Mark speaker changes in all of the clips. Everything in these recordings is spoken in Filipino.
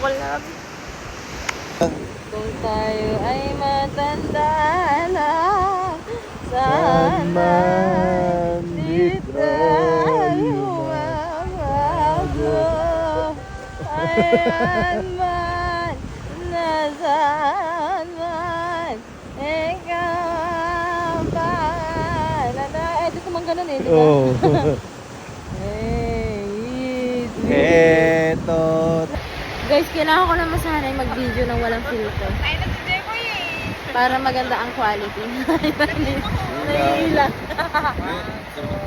Speaker 1: Bukol na kami. Kung tayo ay matanda na, saan man di tayo mabago. Ayan man, nasaan man, ikaw ang pangalan. Eh, dito man ganun eh, di ba?
Speaker 2: Oo.
Speaker 1: Hey,
Speaker 2: Eto.
Speaker 1: guys, kailangan ko naman sana mag-video ng walang filter. Para maganda ang quality. Nahihila.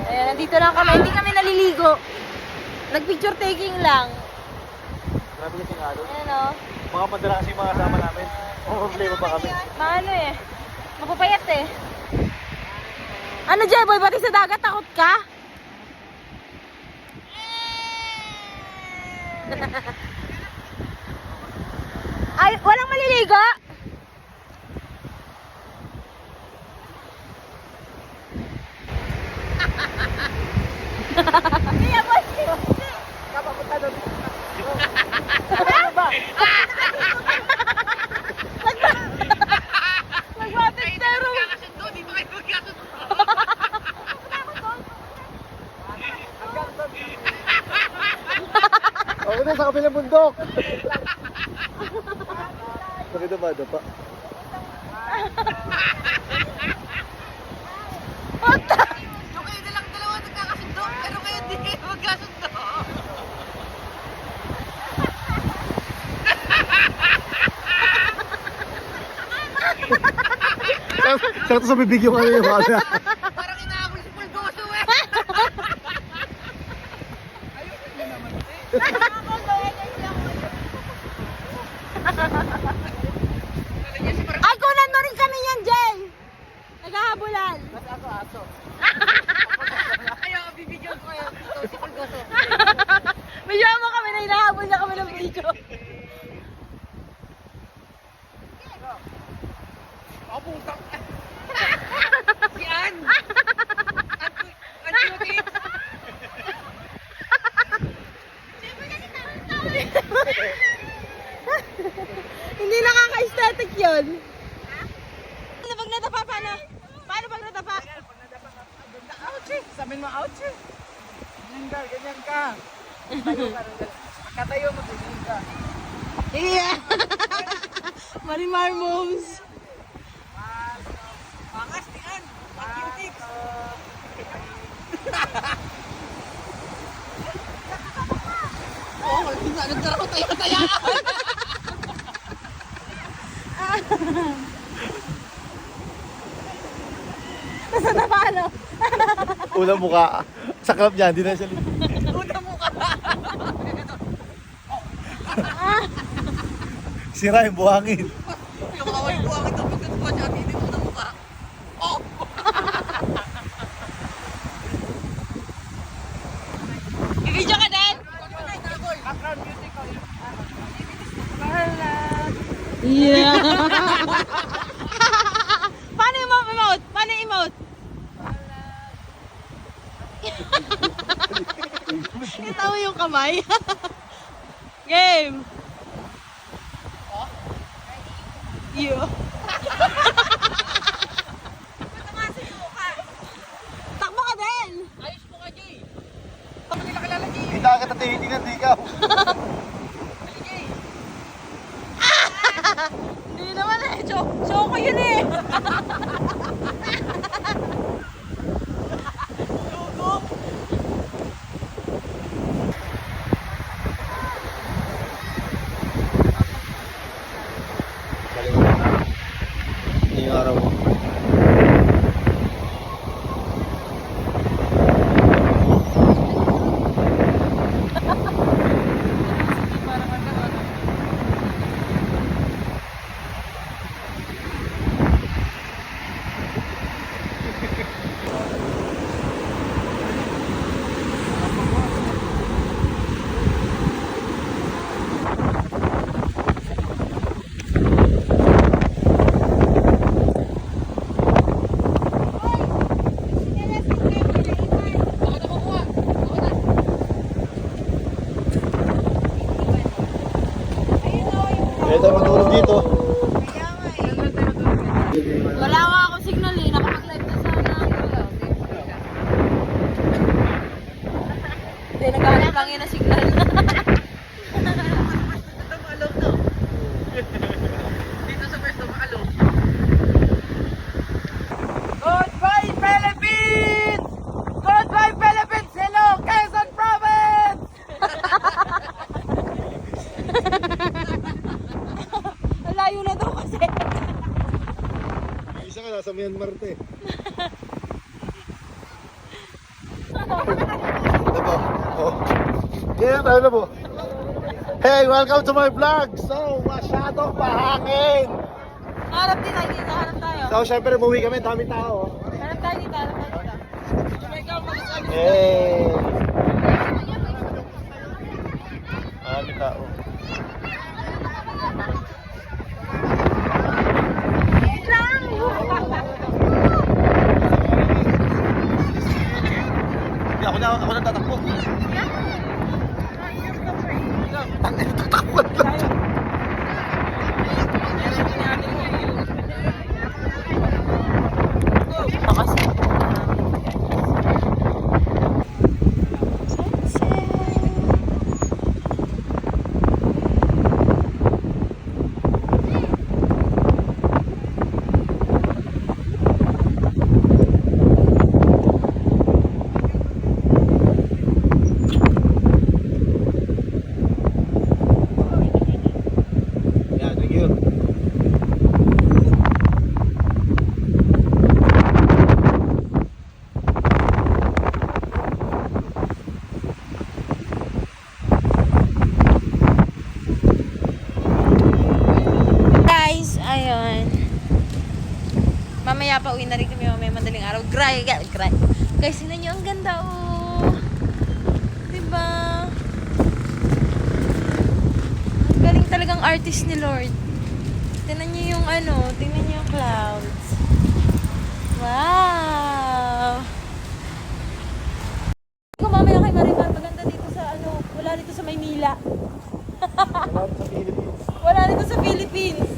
Speaker 1: Ayan, nandito lang kami. Hindi kami naliligo. Nag-picture taking lang.
Speaker 2: Grabe yung tingalo.
Speaker 1: Ayan o.
Speaker 2: Mga padala kasi yung mga kasama namin. Mga problema pa kami.
Speaker 1: Maano eh. Mapapayat eh. Ano, Jeboy? Pati sa dagat takot ka? Ay, walang maliligo? Kaya boy,
Speaker 2: Kapapunta doon.
Speaker 1: nagwapit pero.
Speaker 2: Ako na sa kabilang bundok. Bakit na ba? Dapa?
Speaker 1: Puta!
Speaker 3: Yung kayo nalang dalawa nagkakasundo, pero kayo hindi kayo magkasundo.
Speaker 2: Sakto sa bibig yung ano yung mga.
Speaker 3: Parang inaabol si Pulgoso eh.
Speaker 1: Ay, kunan mo rin kami yan, Jay! Naghahabulan.
Speaker 3: Ayaw, bibigyan ko kayo dito si Pulgoso.
Speaker 1: Bigyan mo kami na hinahabol niya kami ng video.
Speaker 3: Pabutang. Si Ann. Ann Judith.
Speaker 1: Hindi nakaka-aesthetic yun. Ano pag natapa, paano? Paano pag natapa?
Speaker 3: Ouchie. Sabihin mo, ouchie. Ganyan ka. Tayo ka. Katayo mo, ganyan ka.
Speaker 1: Yeah! Marimar moves.
Speaker 3: Angas ni Ann. Pag-cutics. Oo, nagkaroon tayo-tayaan.
Speaker 1: Nasa na paano?
Speaker 2: Unang mukha. Sa club niya, hindi na siya libre.
Speaker 3: Una mo ka.
Speaker 2: Sira yung buhangin.
Speaker 3: Yung kaway ko ang ito pagkatuwa siya. Hindi mo na mukha. Oh!
Speaker 1: Video ka din?
Speaker 3: Background music ko.
Speaker 1: Yeah! Paano yung emote? Paano yung emote? Kita mo yung kamay? Game! You. Takbo ka din!
Speaker 3: Ayos mo ka, Jay. Bakit nila kilala, Jay?
Speaker 2: Hindi na kita tinitingnan, di ikaw.
Speaker 3: Ali, Jay.
Speaker 1: Hindi naman eh. Show ko yun eh.
Speaker 2: Yung araw mo.
Speaker 1: Wala nga akong signal eh. Nakapag-live na sana. Hindi, naghahanap lang yun ng signal.
Speaker 3: Dito sa pwesto, makalo. Goodbye, Philippines! Goodbye, Philippines! Hello, Quezon Province!
Speaker 1: Layo na daw kasi.
Speaker 2: Isa ka nasa Myanmar te. Ano po? Oh. Yeah, ano po? Hey, welcome to my vlog! So, masyadong mahangin!
Speaker 1: Harap din tayo dito. Harap tayo.
Speaker 2: So, syempre, umuwi kami, daming tao.
Speaker 1: Harap tayo dito. Harap tayo dito.
Speaker 2: Hey! Daming tao. Hindi, ako na tatakbo. Tangin, tatakbo lang. Yeah, thank you.
Speaker 1: Guys, ayun. Mamaya pa uwi na rin kami mamaya madaling araw. Gray. Guys, sila nyo, ang ganda oh. Diba? Ang galing talagang artist ni Lord. Tingnan nyo yung tingnan nyo yung clouds. Wow! Kung mamaya kay Marimar, maganda dito sa wala dito sa Maynila.
Speaker 2: Wala sa Philippines.
Speaker 1: Wala dito sa Philippines.